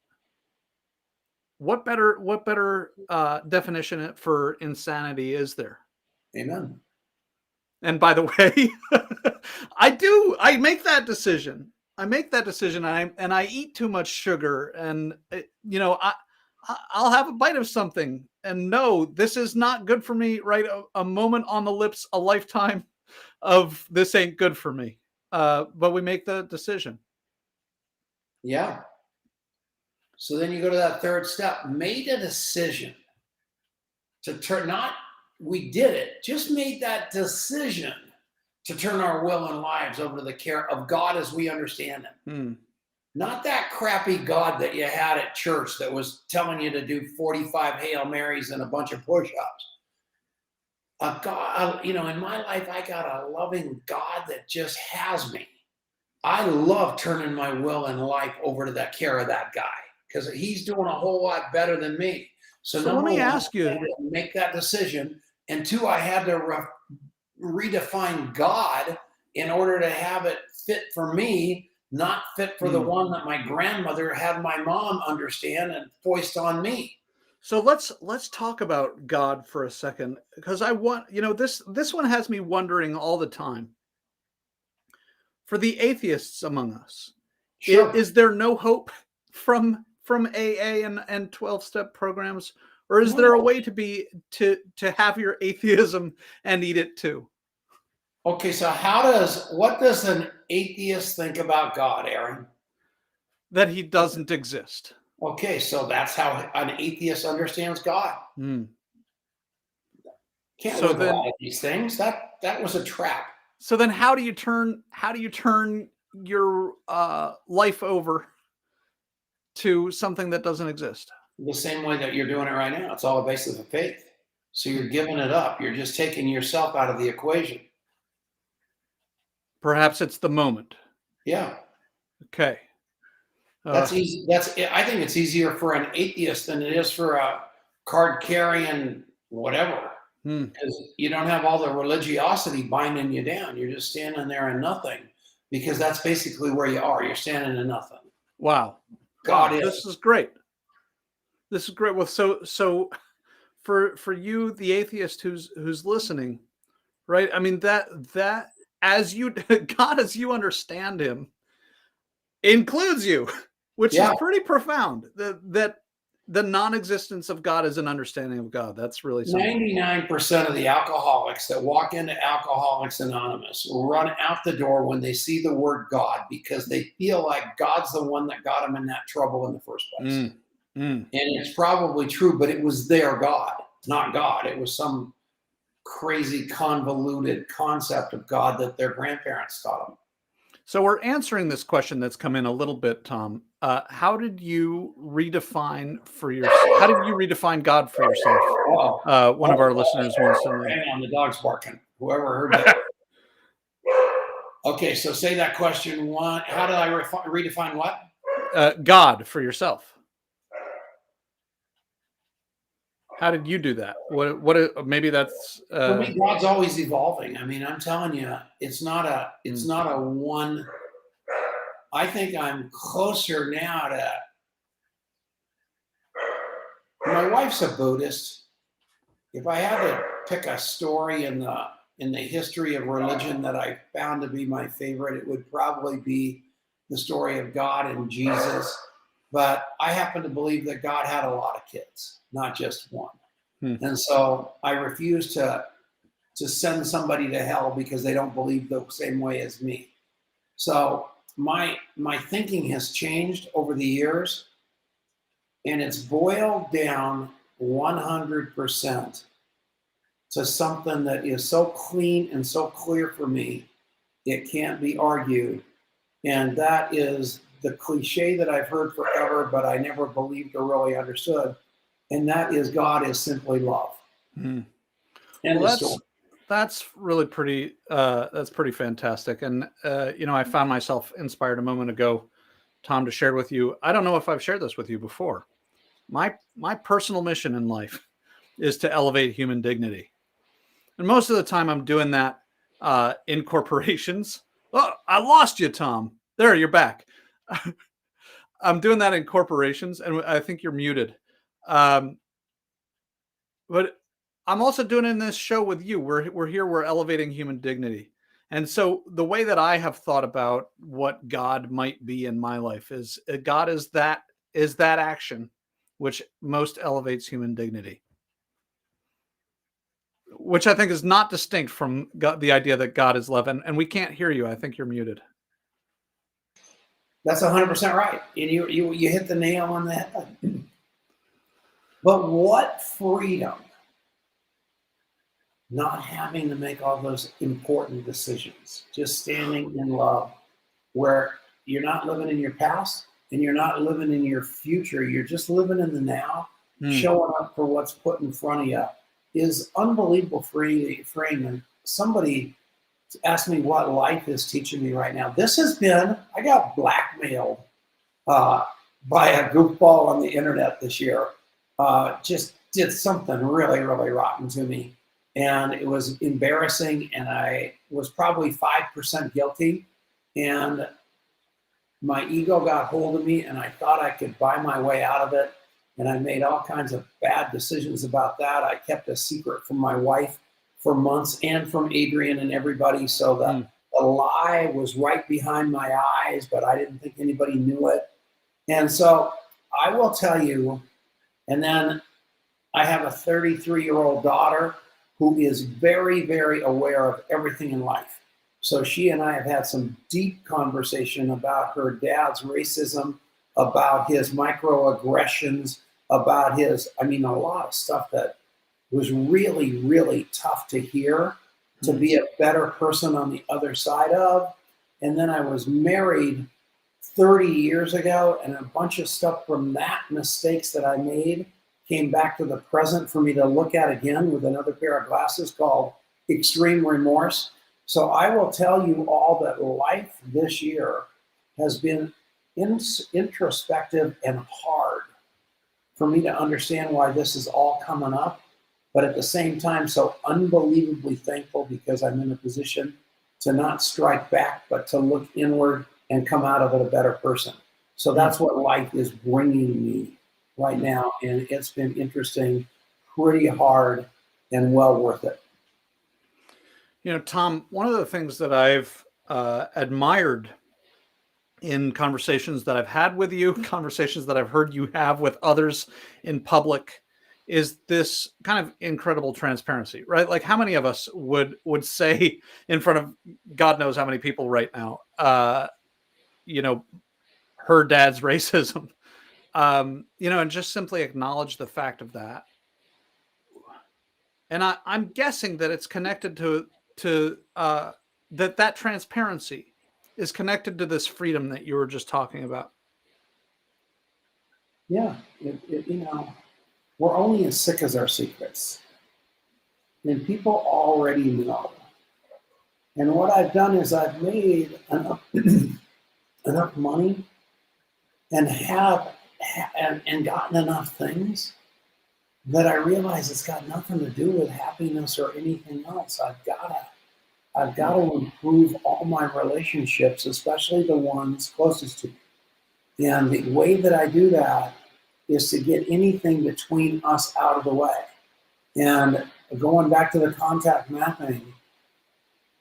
What better definition for insanity is there? Amen. And by the way, I make that decision. I make that decision, and I eat too much sugar, and you know, I'll have a bite of something, and no, this is not good for me. Right, a moment on the lips, a lifetime of this ain't good for me. But we make the decision. Yeah. So then you go to that third step, made a decision to turn, not we did it, just made that decision to turn our will and lives over to the care of God as we understand Him. Hmm. Not that crappy God that you had at church that was telling you to do 45 Hail Marys and a bunch of push ups. A God, you know, in my life, I got a loving God that just has me. I love turning my will and life over to that care of that guy because he's doing a whole lot better than me. So So let number me one, ask I had you. to make that decision, and two, I had to redefine God in order to have it fit for me, not fit for the Hmm. one that my grandmother had my mom understand and foist on me. So let's talk about God for a second, because I want, you know, this one has me wondering all the time. For the atheists among us, Sure. is there no hope from AA and 12-step programs, or is there a No. way to be to have your atheism and eat it too? Okay, so what does an atheist think about God, Aaron? That he doesn't exist. Okay, so that's how an atheist understands God. Hmm. Can't So live then out of these things. That was a trap. so then how do you turn your life over to something that doesn't exist? The same way that you're doing it right now. It's all a basis of faith. So you're giving it up. You're just taking yourself out of the equation. Perhaps it's the moment. Yeah. Okay. Uh, That's easy. I think it's easier for an atheist than it is for a card carrying whatever. hmm. Because you don't have all the religiosity binding you down. You're just standing there in nothing. Because that's basically where you are. You're standing in nothing. Wow. God Wow. This is. is great. This is great. Well, so for you, the atheist who's listening, right? I mean that as you God as you understand him includes you, which is Yeah. pretty profound. That the non-existence of God is an understanding of God. That's really simple. 99% of the alcoholics that walk into Alcoholics Anonymous run out the door when they see the word God because they feel like God's the one that got them in that trouble in the first place. Mm, mm. And it's probably true, but it was their God, not God. It was some crazy convoluted concept of God that their grandparents taught them. So we're answering this question that's come in a little bit, Tom. How did you redefine for yourself? How did you redefine God for yourself? One of our listeners wants to know. Hang on, the dog's barking. Whoever heard that. Okay, so say that question one. How did I redefine what? God for yourself. How did you do that? Maybe that's For me, God's always evolving. I mean, I'm telling you, it's not a one. I think I'm closer now to. My wife's a Buddhist. If I had to pick a story in the history of religion that I found to be my favorite, it would probably be the story of God and Jesus. But I happen to believe that God had a lot of kids, not just one. And so I refuse to send somebody to hell because they don't believe the same way as me. So my thinking has changed over the years, and it's boiled down 100% to something that is so clean and so clear for me, it can't be argued. And that is the cliche that I've heard forever, but I never believed or really understood. And that is God is simply love. Well, that's really pretty. That's pretty fantastic. And I found myself inspired a moment ago, Tom, to share with you. I don't know if I've shared this with you before. My personal mission in life is to elevate human dignity, and most of the time I'm doing that in corporations. Oh, I lost you, Tom. There, you're back. I'm doing that in corporations, and I think you're muted. But I'm also doing it in this show with you. We're here. We're elevating human dignity, and so the way that I have thought about what God might be in my life is God is that action which most elevates human dignity, which I think is not distinct from God, the idea that God is love. And we can't hear you. I think you're muted. That's 100% right, and you hit the nail on the head. But what freedom! Not having to make all those important decisions, just standing in love, where you're not living in your past and you're not living in your future. You're just living in the now, showing up for what's put in front of you is unbelievable freeing. And somebody asked me what life is teaching me right now. I got blackmailed by a goofball on the internet this year. Just did something really, really rotten to me. And it was embarrassing, and I was probably 5% guilty. And my ego got hold of me, and I thought I could buy my way out of it. And I made all kinds of bad decisions about that. I kept a secret from my wife for months and from Adrian and everybody. So the lie was right behind my eyes, but I didn't think anybody knew it. And so I will tell you, and then I have a 33-year-old daughter who is very, very aware of everything in life. So she and I have had some deep conversation about her dad's racism, about his microaggressions, about a lot of stuff that was really, really tough to hear, to be a better person on the other side of. And then I was married 30 years ago, and a bunch of stuff from that mistakes that I made came back to the present for me to look at again with another pair of glasses called extreme remorse. So I will tell you all that life this year has been introspective and hard for me to understand why this is all coming up, but at the same time, so unbelievably thankful because I'm in a position to not strike back, but to look inward and come out of it a better person. So that's what life is bringing me right now, and it's been interesting, pretty hard, and well worth it. Tom, one of the things that I've admired in conversations that I've had with you, conversations that I've heard you have with others in public, is this kind of incredible transparency, right? Like, how many of us would say in front of God knows how many people right now, you know, her dad's racism, and just simply acknowledge the fact of that. And I'm guessing that it's connected to that transparency is connected to this freedom that you were just talking about. Yeah, we're only as sick as our secrets, and people already know. And what I've done is I've made enough money and and gotten enough things that I realize it's got nothing to do with happiness or anything else. I've got to improve all my relationships, especially the ones closest to me. And the way that I do that is to get anything between us out of the way. And going back to the contact mapping,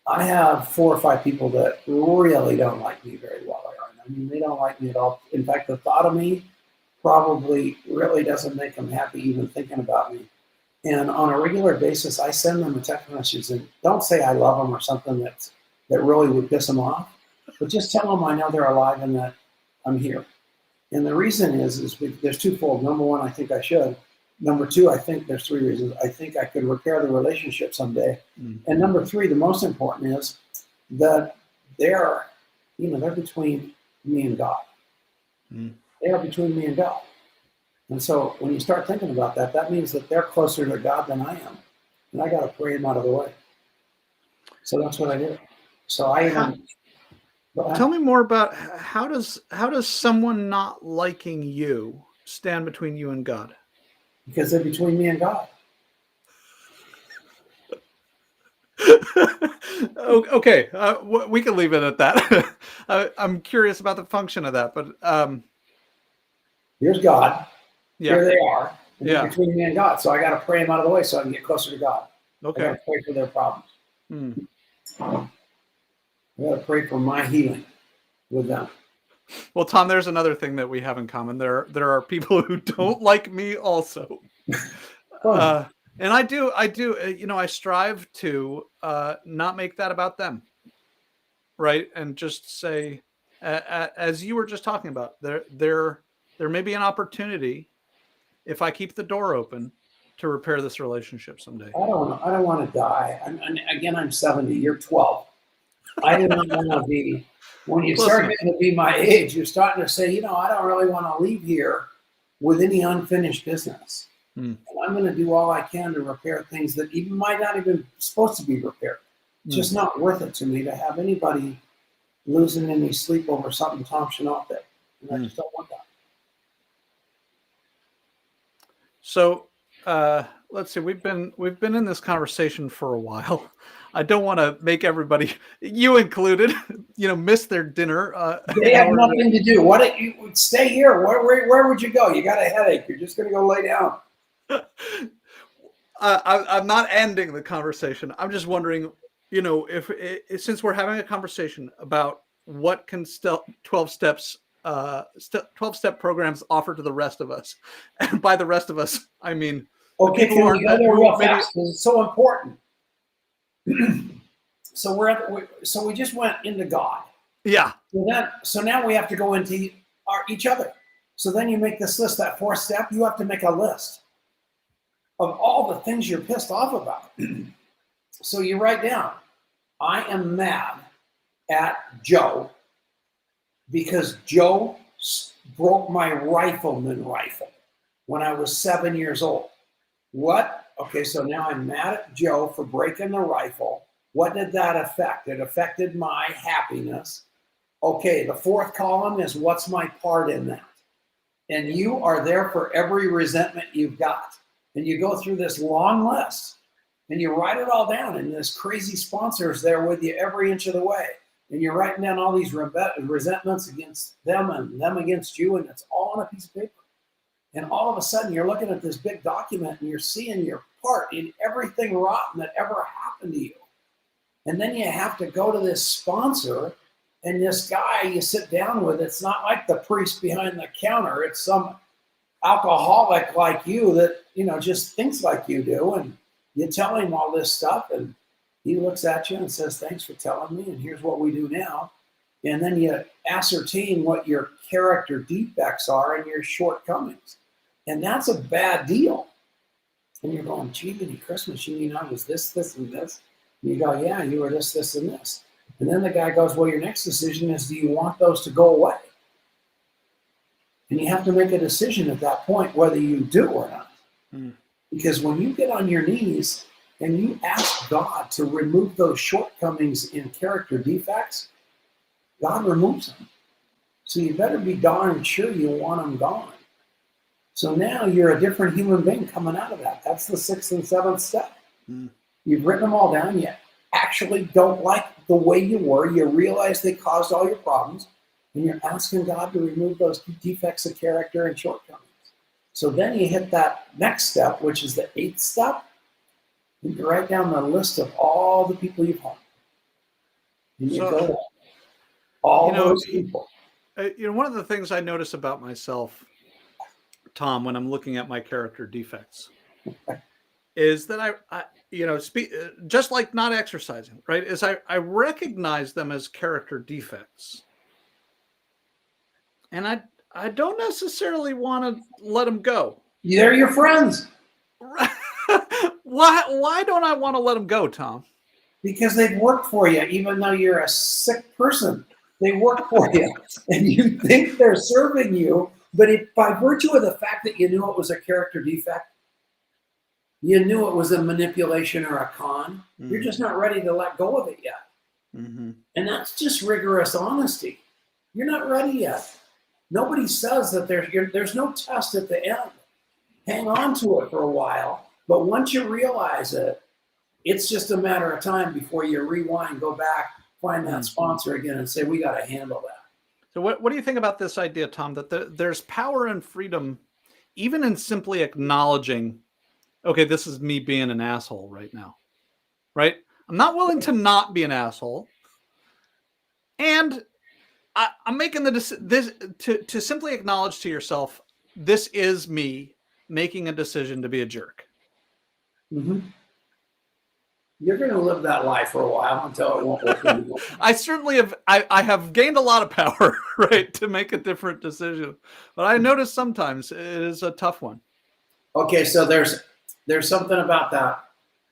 I have 4 or 5 people that really don't like me very well. I mean, they don't like me at all. In fact, the thought of me probably really doesn't make them happy even thinking about me. And on a regular basis, I send them a text message and don't say I love them or something that really would piss them off, but just tell them I know they're alive and that I'm here. And the reason is there's twofold. Number one, I think I should. Number two, I think there's 3 reasons. I think I could repair the relationship someday. And number 3, the most important is that they're between me and God. They are between me and God. And so when you start thinking about that, that means that they're closer to God than I am. And I got to pray them out of the way. So that's what I do. So tell me more about how does someone not liking you stand between you and God? Because they're between me and God. Okay, we can leave it at that. I'm curious about the function of that, but here's God. Yeah. Here they are. And Yeah. they're between me and God. So I got to pray them out of the way so I can get closer to God. Okay. I got to pray for their problems. I got to pray for my healing with them. Well, Tom, there's another thing that we have in common. There are people who don't like me also. And I do, I strive to not make that about them. Right. And just say, as you were just talking about, there may be an opportunity if I keep the door open to repair this relationship someday. I don't want to die. I'm 70. You're 12. I do not want to be. When you start getting to be my age, you're starting to say, I don't really want to leave here with any unfinished business. And I'm going to do all I can to repair things that even might not even supposed to be repaired. It's just not worth it to me to have anybody losing any sleep over something Tom Chenault did. And I just don't want that. So let's see. We've been in this conversation for a while. I don't want to make everybody, you included, miss their dinner. They have nothing to do. What you would stay here? Where would you go? You got a headache. You're just going to go lay down. I'm not ending the conversation. I'm just wondering, if since we're having a conversation about what can 12 steps 12-step programs offer to the rest of us, and by the rest of us, I mean okay. Can we go there real fast? Because it's so important. So we just went into God. Yeah. So now we have to go into each other. So then you make this list. That 4th step, you have to make a list of all the things you're pissed off about. So you write down, I am mad at Joe because Joe broke my rifleman rifle when I was 7 years old. What? Okay, so now I'm mad at Joe for breaking the rifle. What did that affect? It affected my happiness. Okay, the 4th column is what's my part in that? And you are there for every resentment you've got. And you go through this long list and you write it all down, and this crazy sponsor is there with you every inch of the way. And you're writing down all these resentments against them and them against you, and it's all on a piece of paper. And all of a sudden, you're looking at this big document, and you're seeing your part in everything rotten that ever happened to you. And then you have to go to this sponsor And this guy you sit down with, it's not like the priest behind the counter. It's some alcoholic like you that, just thinks like you do. And you tell him all this stuff, and he looks at you and says, thanks for telling me, and here's what we do now. And then you ascertain what your character defects are and your shortcomings. And that's a bad deal. And you're going, gee, many Christmas, you mean I was this, this, and this? And you go, yeah, you were this, this, and this. And then the guy goes, well, your next decision is, do you want those to go away? And you have to make a decision at that point whether you do or not. Because when you get on your knees and you ask God to remove those shortcomings in character defects, God removes them. So you better be darn sure you want them gone. So now you're a different human being coming out of that. That's the 6th and 7th step. You've written them all down. You actually don't like the way you were. You realize they caused all your problems. And you're asking God to remove those defects of character and shortcomings. So then you hit that next step, which is the 8th step. You write down the list of all the people you've harmed. And you go to all those people. One of the things I notice about myself, Tom, when I'm looking at my character defects, is that I just like not exercising, right? Is I recognize them as character defects, and I don't necessarily want to let them go. They're your friends. Why don't I want to let them go, Tom? Because they've worked for you, even though you're a sick person. They work for you, and you think they're serving you. But by virtue of the fact that you knew it was a character defect, you knew it was a manipulation or a con, you're just not ready to let go of it yet. And that's just rigorous honesty. You're not ready yet. Nobody says that there's no test at the end. Hang on to it for a while, but once you realize it, it's just a matter of time before you rewind, go back, find that sponsor again, and say, we got to handle that. So what do you think about this idea, Tom, that there's power and freedom even in simply acknowledging, okay, this is me being an asshole right now, right? I'm not willing to not be an asshole. And I'm making this to simply acknowledge to yourself, this is me making a decision to be a jerk. You're going to live that life for a while until it won't work anymore. I certainly have. I have gained a lot of power, right, to make a different decision. But I notice sometimes it is a tough one. Okay, so there's something about that.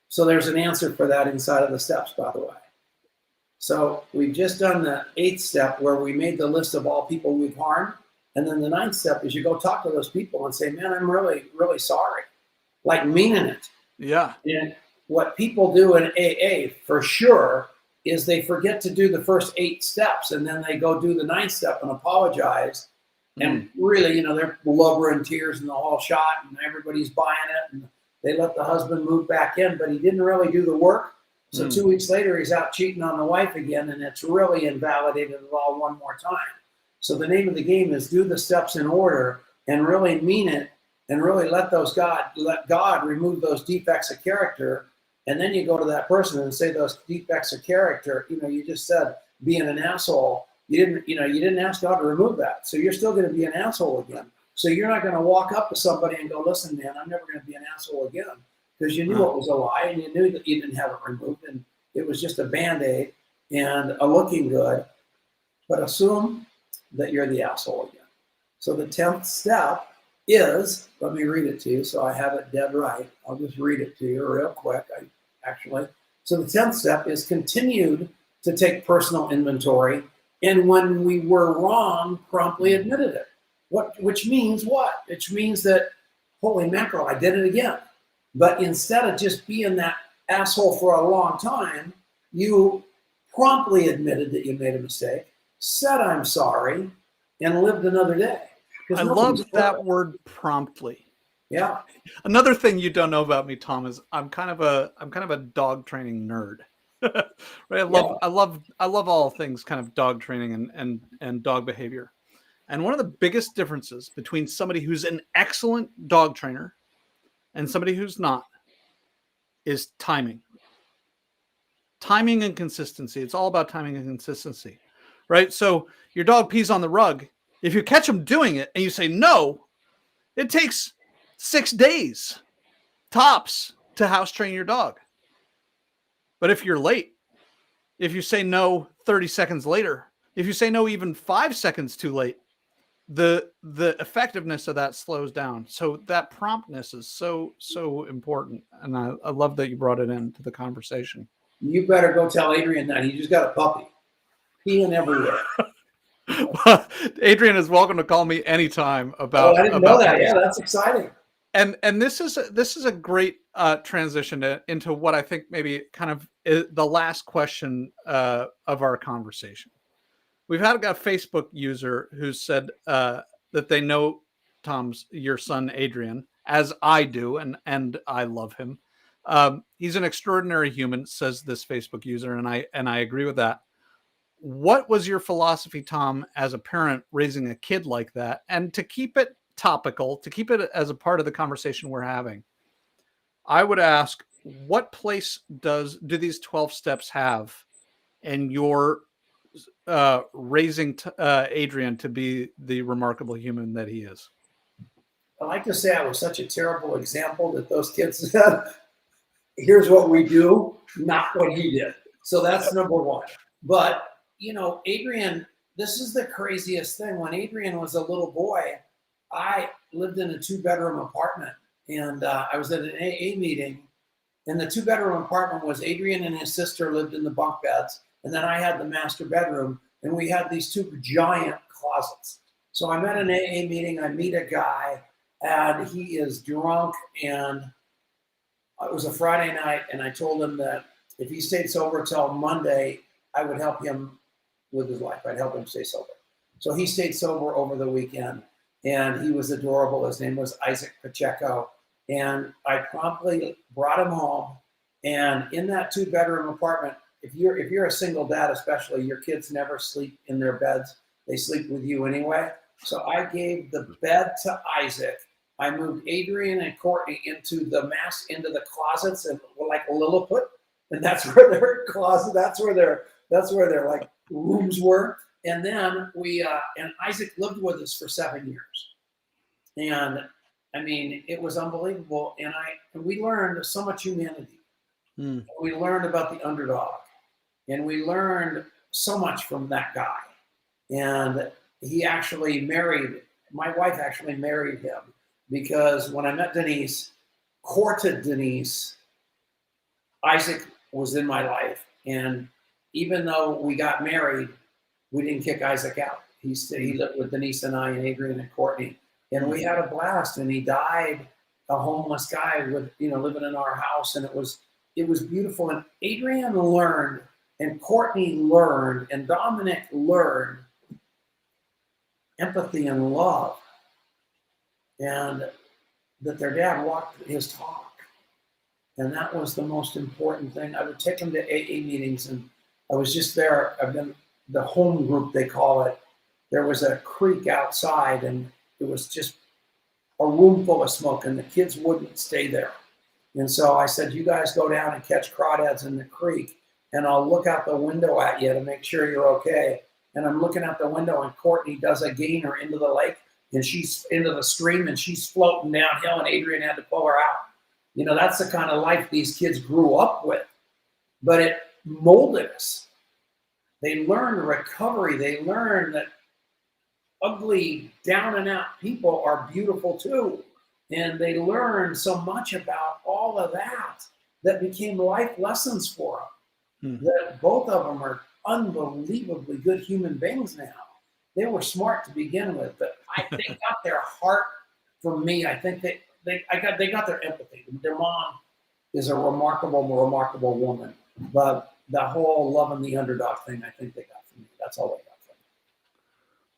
So there's an answer for that inside of the steps, by the way. So we've just done the 8th step where we made the list of all people we've harmed. And then the 9th step is you go talk to those people and say, man, I'm really, really sorry. Like meaning it. Yeah. And what people do in AA for sure is they forget to do the first 8 steps, and then they go do the 9th step and apologize. And really, they're blubbering tears in the whole shot, and everybody's buying it, and they let the husband move back in, but he didn't really do the work. So 2 weeks later, he's out cheating on the wife again, and it's really invalidated it all one more time. So the name of the game is do the steps in order and really mean it, and really let God remove those defects of character. And then you go to that person and say those defects of character. You just said being an asshole. You didn't ask God to remove that. So you're still going to be an asshole again. So you're not going to walk up to somebody and go, listen, man, I'm never going to be an asshole again. Because you knew it was a lie, and you knew that you didn't have it removed, and it was just a Band-Aid and a looking good. But assume that you're the asshole again. So the 10th step is, let me read it to you so I have it dead right. I'll just read it to you real quick, So the 10th step is continued to take personal inventory, and when we were wrong, promptly admitted it. Which means what? Which means that, holy mackerel, I did it again. But instead of just being that asshole for a long time, you promptly admitted that you made a mistake, said I'm sorry, and lived another day. I love that word, promptly. Yeah. Another thing you don't know about me, Tom, is I'm kind of a dog training nerd. Right? I love all things kind of dog training and dog behavior. And one of the biggest differences between somebody who's an excellent dog trainer and somebody who's not is timing. Timing and consistency. It's all about timing and consistency. right? So your dog pees on the rug. If you catch him doing it and you say no, it takes 6 days tops to house train your dog. But if you're late, if you say no 30 seconds later, if you say no even 5 seconds too late, the effectiveness of that slows down. So that promptness is so important, and I love that you brought it into the conversation. You better go tell Adrian that he just got a puppy. Peeing everywhere. Adrian is welcome to call me anytime about. Oh, I didn't know that. Yeah, that's exciting. And this is a great transition into what I think maybe kind of is the last question of our conversation. We've had a Facebook user who said that they know your son Adrian, as I do, and I love him. He's an extraordinary human, says this Facebook user, and I agree with that. What was your philosophy, Tom, as a parent raising a kid like that? And to keep it topical, to keep it as a part of the conversation we're having, I would ask, what place do these 12 steps have in your raising Adrian to be the remarkable human that he is? I like to say I was such a terrible example that those kids said, here's what we do, not what he did. So that's number one. But, Adrian, this is the craziest thing. When Adrian was a little boy, I lived in a 2-bedroom apartment, and I was at an AA meeting, and the 2-bedroom apartment was Adrian and his sister lived in the bunk beds, and then I had the master bedroom, and we had these 2 giant closets. So I'm at an AA meeting, I meet a guy, and he is drunk, and it was a Friday night, and I told him that if he stayed sober till Monday, I would help him with his life. I'd help him stay sober. So he stayed sober over the weekend, and he was adorable. His name was Isaac Pacheco, and I promptly brought him home. And in that 2-bedroom apartment, if you're a single dad, especially, your kids never sleep in their beds. They sleep with you anyway. So I gave the bed to Isaac. I moved Adrian and Courtney into the closets, and like a Lilliput, and that's where their closet. That's where their like rooms were. And then and Isaac lived with us for 7 years, and I mean it was unbelievable. And we learned so much humanity. We learned about the underdog, and we learned so much from that guy. And he actually my wife actually married him, because when I met Denise, courted Denise, Isaac was in my life. And even though we got married, we didn't kick Isaac out. He lived with Denise and I and Adrian and Courtney. And we had a blast. And he died a homeless guy living in our house. And it was beautiful. And Adrian learned, and Courtney learned, and Dominic learned empathy and love. And that their dad walked his talk. And that was the most important thing. I would take them to AA meetings, and I was just there. I've been the home group, they call it. There was a creek outside, and it was just a room full of smoke, and the kids wouldn't stay there. And so I said, you guys go down and catch crawdads in the creek, and I'll look out the window at you to make sure you're okay. And I'm looking out the window, and Courtney does a gainer into the lake, and she's into the stream, and she's floating downhill, and Adrian had to pull her out. That's the kind of life these kids grew up with. But it molded us. They learned recovery. They learned that ugly, down and out people are beautiful too. And they learned so much about all of that became life lessons for them. That both of them are unbelievably good human beings now. They were smart to begin with, but they got their heart from me. I think they got their empathy. Their mom is a remarkable, remarkable woman. But the whole loving the underdog thing, I think they got from me. That's all they got from me.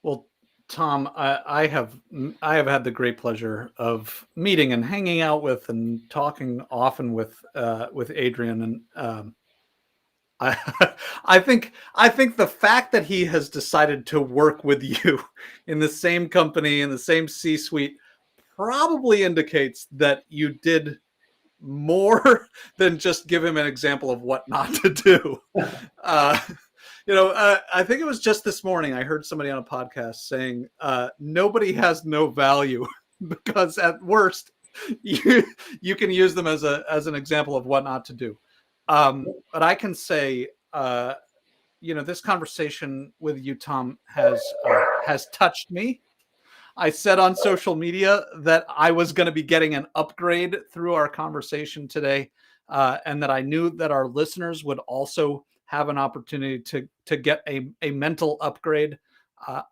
Well, Tom, I have had the great pleasure of meeting and hanging out with and talking often with Adrian, and I think the fact that he has decided to work with you in the same company, in the same C-suite, probably indicates that you did more than just give him an example of what not to do. I think it was just this morning I heard somebody on a podcast saying nobody has no value because at worst you you can use them as an example of what not to do. But I can say, this conversation with you, Tom, has touched me. I said on social media that I was going to be getting an upgrade through our conversation today, and that I knew that our listeners would also have an opportunity to get a mental upgrade.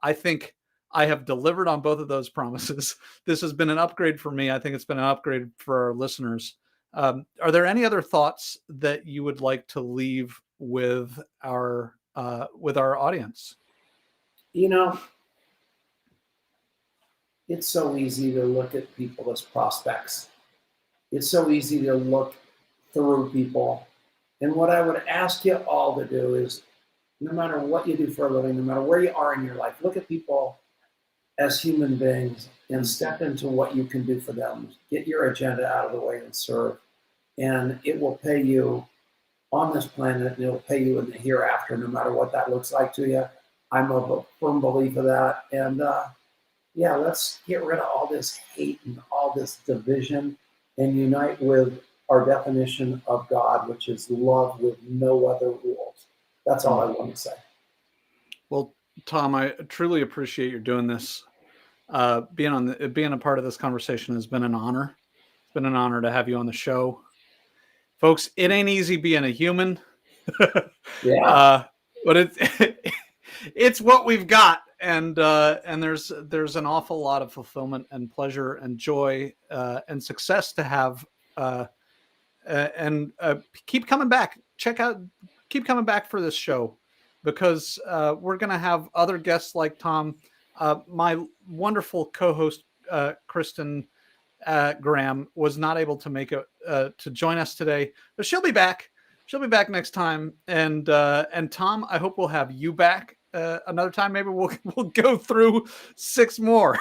I think I have delivered on both of those promises. This has been an upgrade for me. I think it's been an upgrade for our listeners. Are there any other thoughts that you would like to leave with our audience? You know, it's so easy to look at people as prospects. It's so easy to look through people. And what I would ask you all to do is, no matter what you do for a living, no matter where you are in your life, look at people as human beings and step into what you can do for them. Get your agenda out of the way and serve. And it will pay you on this planet, and it'll pay you in the hereafter, no matter what that looks like to you. I'm a firm believer of that. And yeah, let's get rid of all this hate and all this division and unite with our definition of God, which is love with no other rules. That's all I want to say. Well, Tom, I truly appreciate you doing this. Being a part of this conversation has been an honor. It's been an honor to have you on the show, folks. It ain't easy being a human, Yeah. but it's what we've got, and there's an awful lot of fulfillment and pleasure and joy and success to have. And keep coming back. Keep coming back for this show, because we're going to have other guests like Tom. My wonderful co-host, Kristen Graham, was not able to make it to join us today, but she'll be back. She'll be back next time. And Tom, I hope we'll have you back another time. Maybe we'll go through 6 more,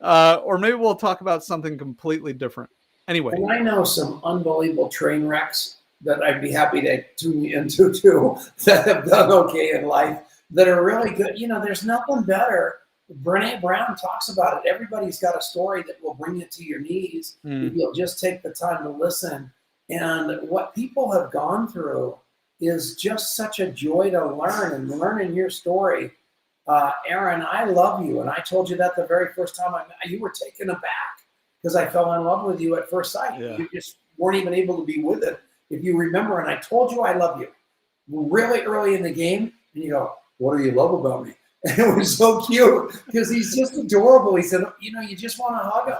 or maybe we'll talk about something completely different. Anyway, and I know some unbelievable train wrecks that I'd be happy to tune you into too, that have done okay in life, that are really good. There's nothing better. Brene Brown talks about it. Everybody's got a story that will bring you to your knees if you'll just take the time to listen. And what people have gone through is just such a joy to learn, and learning your story. Aaron, I love you. And I told you that the very first time I met you. Were taken aback because I fell in love with you at first sight. Yeah. You just weren't even able to be with it, if you remember. And I told you I love you really early in the game. And you go, what do you love about me? And it was so cute because he's just adorable. He said, you just want to hug him.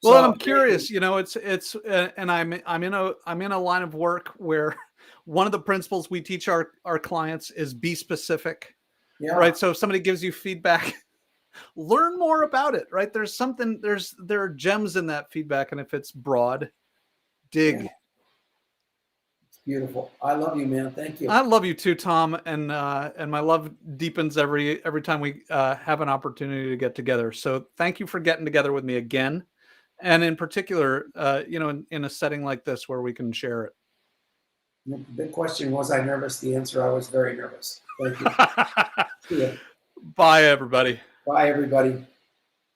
Well, so, I'm curious, it's and I'm in a line of work where one of the principles we teach our clients is be specific. Yeah. Right. So if somebody gives you feedback, learn more about it. Right. There are gems in that feedback. And if it's broad, dig. Yeah. It's beautiful. I love you, man. Thank you. I love you too, Tom. And my love deepens every time we have an opportunity to get together. So thank you for getting together with me again. And in particular, in a setting like this where we can share it. The big question, was I nervous? The answer, I was very nervous. Thank you. Bye, everybody. Bye, everybody.